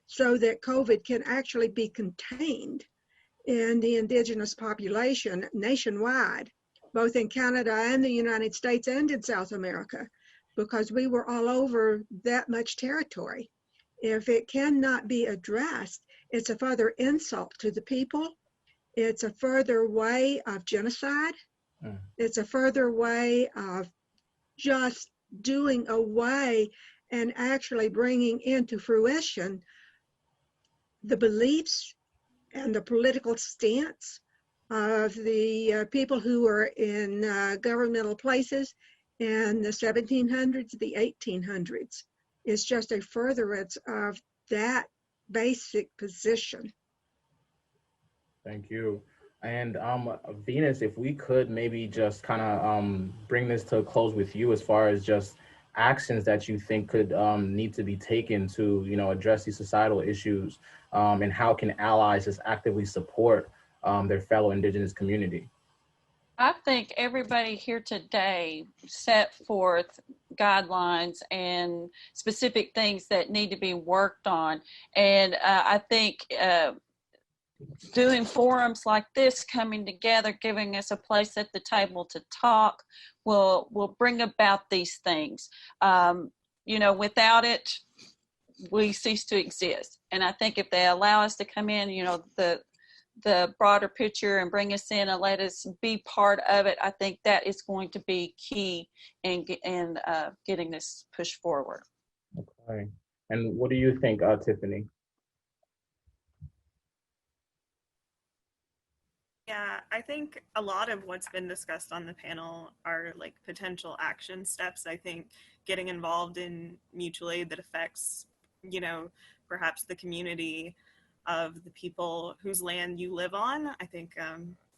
so that COVID can actually be contained in the Indigenous population nationwide, both in Canada and the United States and in South America, because we were all over that much territory. If it cannot be addressed, it's a further insult to the people. It's a further way of genocide. It's a further way of just doing away and actually bringing into fruition the beliefs and the political stance of the people who were in governmental places in the 1700s, the 1800s. It's just a furtherance of that basic position. Thank you. And Venus, if we could maybe just kind of bring this to a close with you as far as just actions that you think could need to be taken to, address these societal issues, and how can allies just actively support their fellow Indigenous community? I think everybody here today set forth guidelines and specific things that need to be worked on. And I think doing forums like this, coming together, giving us a place at the table to talk will bring about these things. Without it, we cease to exist. And I think if they allow us to come in, the broader picture and bring us in and let us be part of it, I think that is going to be key in getting this pushed forward. Okay. And what do you think, Tiffany? Yeah, I think a lot of what's been discussed on the panel are like potential action steps. I think getting involved in mutual aid that affects, perhaps the community of the people whose land you live on. I think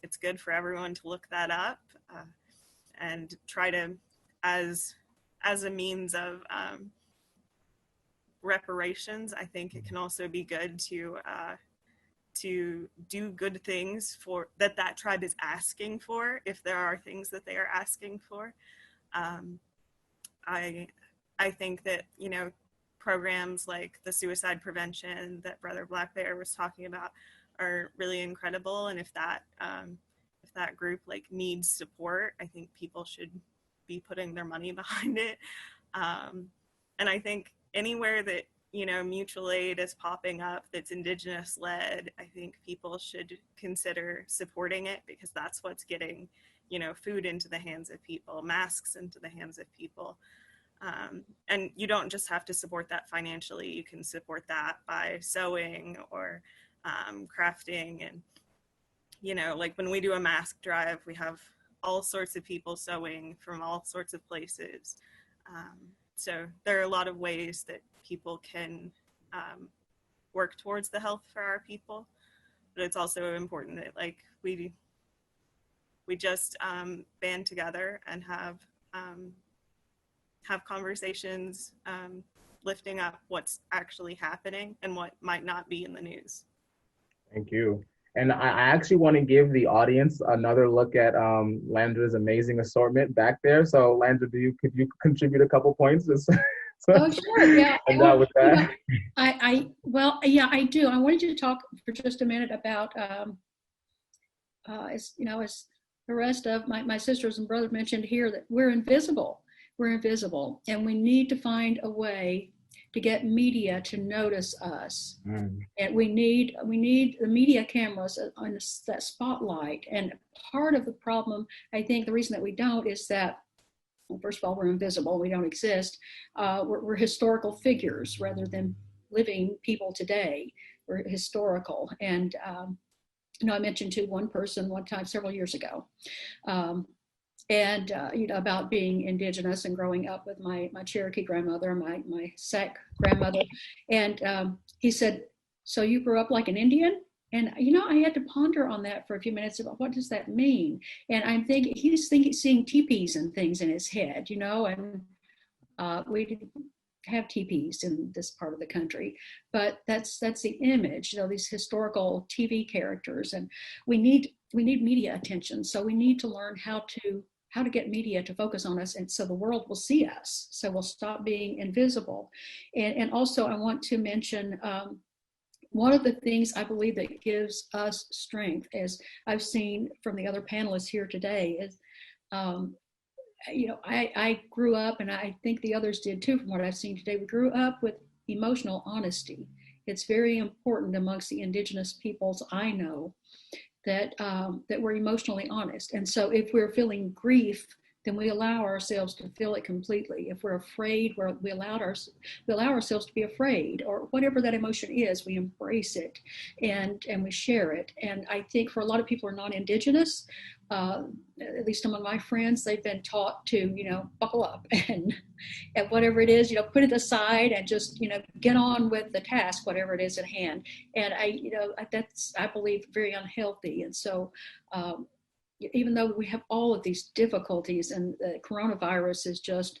it's good for everyone to look that up and try to, as a means of reparations. I think it can also be good to do good things for that tribe is asking for, if there are things that they are asking for. I think that, programs like the suicide prevention that Brother Black Bear was talking about are really incredible. And if that group like needs support, I think people should be putting their money behind it. And I think anywhere that, you know, mutual aid is popping up that's Indigenous led, I think people should consider supporting it, because that's what's getting, you know, food into the hands of people, masks into the hands of people. And you don't just have to support that financially. You can support that by sewing or crafting. And, you know, like when we do a mask drive, we have all sorts of people sewing from all sorts of places. So there are a lot of ways that people can work towards the health for our people, but it's also important that like we just band together and have conversations lifting up what's actually happening and what might not be in the news. Thank you. And I actually want to give the audience another look at Landra's amazing assortment back there. So Landra, could you contribute a couple points? Oh, sure. Yeah. With that. Well, yeah, I do. I wanted you to talk for just a minute about, as you know, as the rest of my sisters and brothers mentioned here, that we're invisible. We're invisible, and we need to find a way to get media to notice us. And we need the media cameras on that spotlight. And part of the problem, I think the reason that we don't is that, well, first of all, we're invisible, we don't exist. We're historical figures rather than living people today. We're historical. And you know, I mentioned to one person one time several years ago, you know, about being Indigenous and growing up with my Cherokee grandmother, my Sac grandmother. And he said, "So you grew up like an Indian?" And, you know, I had to ponder on that for a few minutes about what does that mean? And I'm thinking, he's seeing teepees and things in his head, you know, and we didn't have teepees in this part of the country, but that's the image, you know, these historical TV characters, and we need media attention. So we need to learn how to get media to focus on us, and so the world will see us. So we'll stop being invisible. And also I want to mention one of the things I believe that gives us strength, as I've seen from the other panelists here today, is you know, I grew up, and I think the others did too, from what I've seen today, we grew up with emotional honesty. It's very important amongst the Indigenous peoples I know that we're emotionally honest. And so if we're feeling grief, then we allow ourselves to feel it completely. If we're afraid, we allow ourselves to be afraid, or whatever that emotion is, we embrace it and we share it. And I think for a lot of people who are non-Indigenous, at least among my friends, they've been taught to, you know, buckle up and whatever it is, you know, put it aside and just, you know, get on with the task, whatever it is at hand. And that's, I believe, very unhealthy. And so, even though we have all of these difficulties, and the coronavirus is just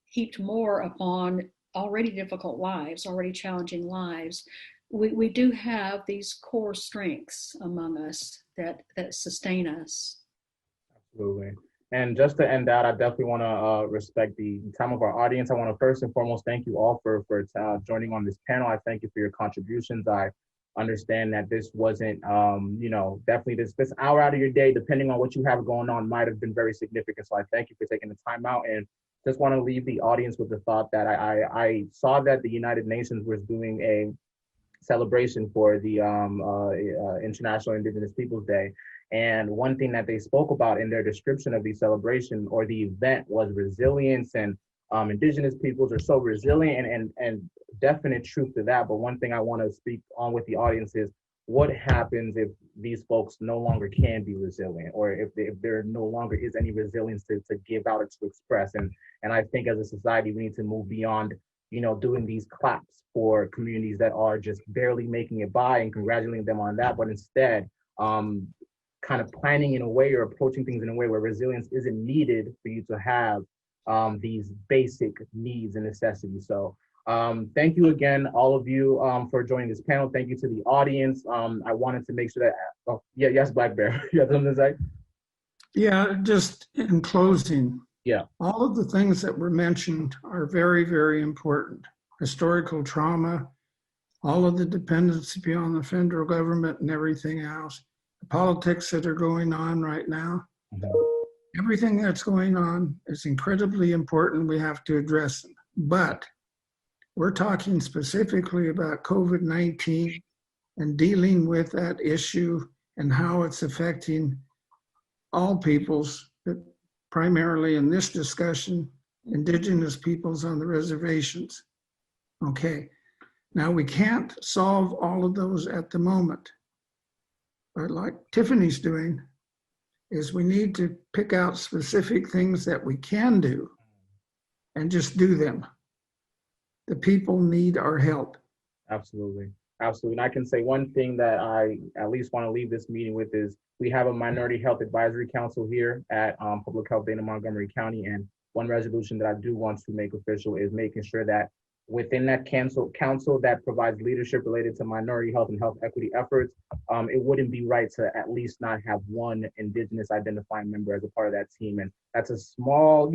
heaped more upon already difficult lives, already challenging lives, we do have these core strengths among us that sustain us. Absolutely. And just to end out, I definitely want to respect the time of our audience. I want to first and foremost thank you all for joining on this panel. I thank you for your contributions. I understand that this wasn't, you know, definitely this hour out of your day, depending on what you have going on, might have been very significant. So I thank you for taking the time out, and just want to leave the audience with the thought that I saw that the United Nations was doing a celebration for the International Indigenous Peoples Day. And one thing that they spoke about in their description of the celebration or the event was resilience, and Indigenous peoples are so resilient, and definite truth to that. But one thing I want to speak on with the audience is what happens if these folks no longer can be resilient, or if there no longer is any resilience to give out or to express. And I think as a society, we need to move beyond, you know, doing these claps for communities that are just barely making it by and congratulating them on that, but instead kind of planning in a way or approaching things in a way where resilience isn't needed for you to have these basic needs and necessities. So thank you again, all of you, for joining this panel. Thank you to the audience. I wanted to make sure that, yes, Black Bear, you have something to say? Yeah, just in closing, yeah, all of the things that were mentioned are very, very important. Historical trauma, all of the dependency on the federal government and everything else, the politics that are going on right now, everything that's going on is incredibly important. We have to address them. But we're talking specifically about COVID-19 and dealing with that issue and how it's affecting all peoples, but primarily in this discussion, Indigenous peoples on the reservations. Okay, now we can't solve all of those at the moment. But like Tiffany's doing, is we need to pick out specific things that we can do and just do them. The people need our help. Absolutely. Absolutely. And I can say one thing that I at least want to leave this meeting with is we have a Minority Health Advisory Council here at Public Health Dayton Montgomery County. And one resolution that I do want to make official is making sure that within that council that provides leadership related to minority health and health equity efforts, it wouldn't be right to at least not have one Indigenous identifying member as a part of that team. And that's a small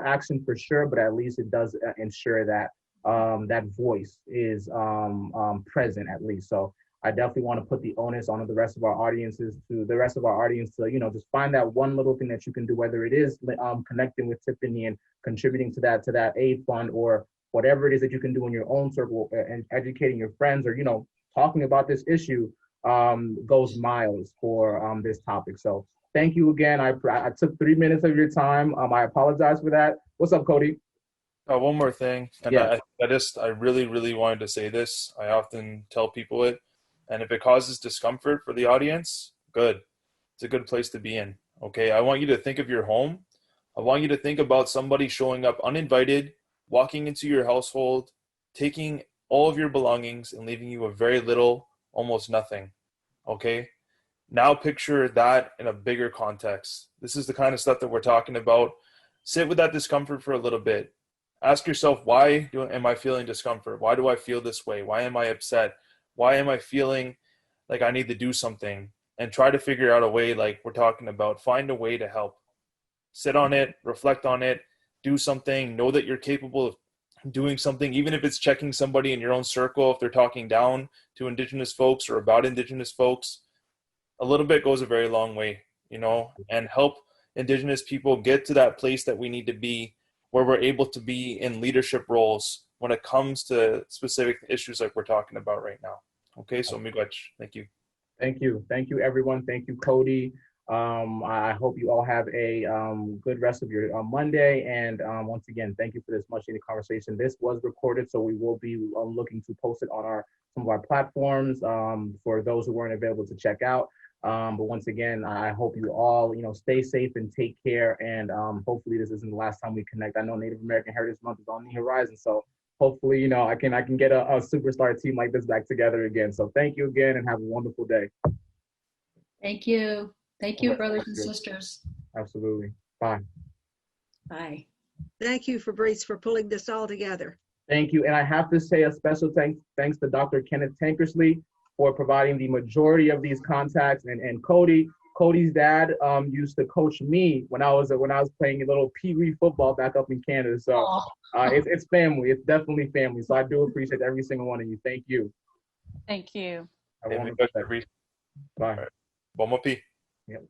action for sure, but at least it does ensure that that voice is present at least. So I definitely want to put the onus on the rest of our audience to, just find that one little thing that you can do, whether it is connecting with Tiffany and contributing to that aid fund, or whatever it is that you can do in your own circle and educating your friends, or, talking about this issue goes miles for this topic. So thank you again. I took 3 minutes of your time. I apologize for that. What's up, Cody? One more thing, and yeah. I really, really wanted to say this. I often tell people it, and if it causes discomfort for the audience, good. It's a good place to be in, okay? I want you to think of your home. I want you to think about somebody showing up uninvited, walking into your household, taking all of your belongings and leaving you with very little, almost nothing, okay? Now picture that in a bigger context. This is the kind of stuff that we're talking about. Sit with that discomfort for a little bit. Ask yourself, why am I feeling discomfort? Why do I feel this way? Why am I upset? Why am I feeling like I need to do something? And try to figure out a way, like we're talking about. Find a way to help. Sit on it, reflect on it, do something. Know that you're capable of doing something, even if it's checking somebody in your own circle, if they're talking down to Indigenous folks or about Indigenous folks. A little bit goes a very long way, and help Indigenous people get to that place that we need to be, where we're able to be in leadership roles when it comes to specific issues like we're talking about right now. Okay, so miigwech. Thank you. Thank you. Thank you, everyone. Thank you, Cody. I hope you all have a good rest of your Monday. And once again, thank you for this much needed conversation. This was recorded, so we will be looking to post it on some of our platforms for those who weren't available to check out. But once again, I hope you all, stay safe and take care. And hopefully this isn't the last time we connect. I know Native American Heritage Month is on the horizon. So hopefully, I can get a superstar team like this back together again. So thank you again and have a wonderful day. Thank you. Thank you, brothers and sisters. Absolutely. Bye. Bye. Thank you, Fabrice, for pulling this all together. Thank you. And I have to say a special thanks to Dr. Kenneth Tankersley for providing the majority of these contacts. And Cody's dad used to coach me when I was playing a little pee-wee football back up in Canada. So it's family. It's definitely family. So I do appreciate every single one of you. Thank you. Thank you. Bye. Bon mopi. Yep.